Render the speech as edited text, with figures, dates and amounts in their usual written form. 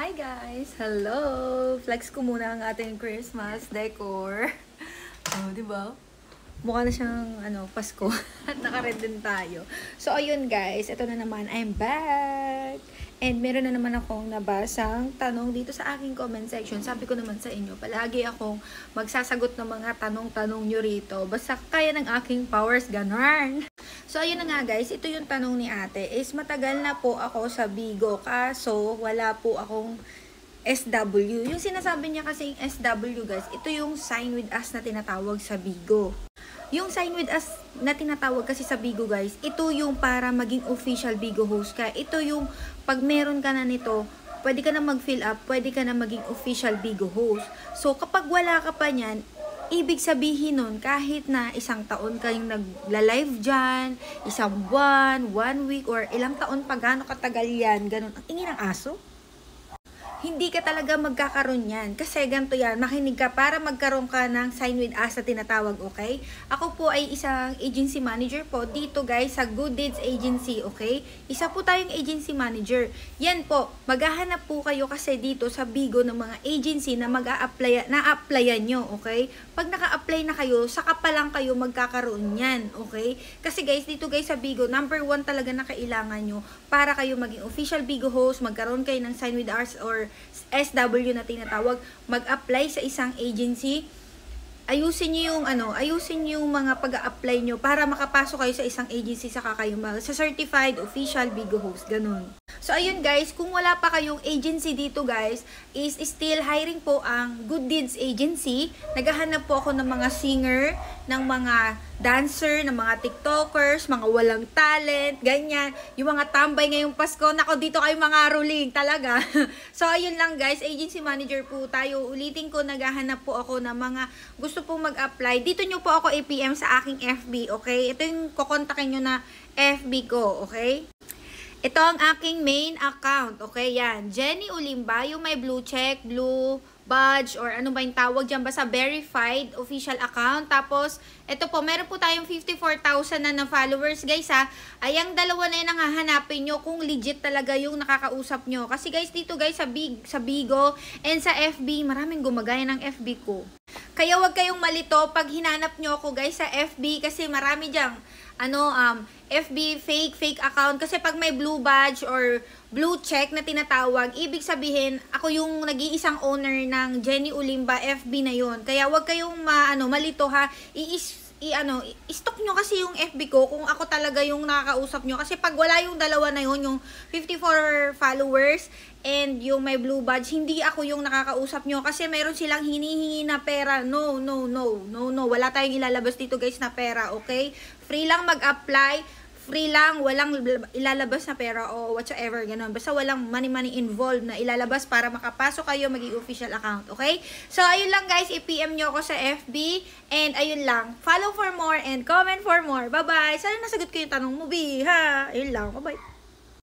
Hi guys! Hello! Flex ko muna ang ating Christmas decor. Oh, di ba? Mukha na siyang Pasko. At naka-red din tayo. So, ayun guys. Ito na naman. I'm back! And meron na naman akong nabasang tanong dito sa aking comment section. Sabi ko naman sa inyo, palagi akong magsasagot ng mga tanong-tanong nyo rito. Basta kaya ng aking powers, ganun. So, ayun na nga guys. Ito yung tanong ni ate. Is matagal na po ako sa Bigo. Kaso, wala po akong SW. Yung sinasabi niya kasing SW guys, ito yung sign with us na tinatawag sa Bigo. Yung sign with us na tinatawag kasi sa Bigo guys, ito yung para maging official Bigo host ka. Ito yung pag meron ka na nito, pwede ka na mag-fill up, pwede ka na maging official Bigo host. So kapag wala ka pa niyan, ibig sabihin nun, kahit na isang taon kayong nagla-live dyan, isang buwan, 1 week, or ilang taon pa gano'ng katagal yan, ganun. Ang ingin ng aso? Hindi ka talaga magkakaroon yan. Kasi ganito yan, makinig ka para magkaroon ka ng sign with us na tinatawag, okay? Ako po ay isang agency manager po dito guys sa Good Deeds Agency, okay? Isa po tayong agency manager. Yan po, maghahanap po kayo kasi dito sa Bigo ng mga agency na na-applyan nyo, okay? Pag naka-apply na kayo, saka pa lang kayo magkakaroon yan, okay? Kasi guys, dito guys sa Bigo, number 1 talaga na kailangan nyo para kayo maging official Bigo host, magkaroon kayo ng sign with us or SW na tinatawag, mag-apply sa isang agency. Ayusin niyo yung mga pag-a-apply nyo para makapasok kayo sa isang agency saka kayo sa certified official Bigo host, ganun. So ayun guys, kung wala pa kayong agency dito guys, is still hiring po ang Good Deeds Agency. Naghahanap po ako ng mga singer, ng mga dancer, ng mga tiktokers, mga walang talent, ganyan. Yung mga tambay ngayong Pasko, nako dito kayo mga ruling, talaga. So ayun lang guys, agency manager po tayo. Ulitin ko, naghahanap po ako ng mga gusto pong mag-apply. Dito nyo po ako i-PM sa aking FB, okay? Ito yung kukontakin nyo na FB ko, okay? Ito ang aking main account, okay? Yan, Jenny Ulimba, yung may blue check, blue badge, or ano ba yung tawag dyan, basta verified official account. Tapos, ito po, meron po tayong 54,000 na followers, guys, ha. Ay, ang dalawa na yun ang hahanapin nyo kung legit talaga yung nakakausap nyo. Kasi, guys, dito, guys, sa Bigo and sa FB, maraming gumagaya ng FB ko. Kaya wag kayong malito pag hinanap nyo ako, guys, sa FB, kasi marami dyang, FB fake account. Kasi pag may blue badge or blue check na tinatawag, ibig sabihin, ako yung nag-iisang owner ng Jenny Ulimba FB na yon. Kaya wag kayong malito, ha. I-stock nyo kasi yung FB ko kung ako talaga yung nakakausap nyo. Kasi pag wala yung dalawa na yun, yung 54 followers and yung may blue badge, hindi ako yung nakakausap nyo. Kasi meron silang hinihingi na pera. No. Wala tayong ilalabas dito guys na pera, okay? Free lang mag-apply. Free lang, walang ilalabas na pera o whatsoever, ganun. Basta walang money involved na ilalabas para makapasok kayo maging official account, okay? So, ayun lang guys, i-PM nyo ako sa FB. And ayun lang, follow for more and comment for more. Bye-bye! Sana nasagot ko yung tanong mo, ha? Ayun lang, bye-bye!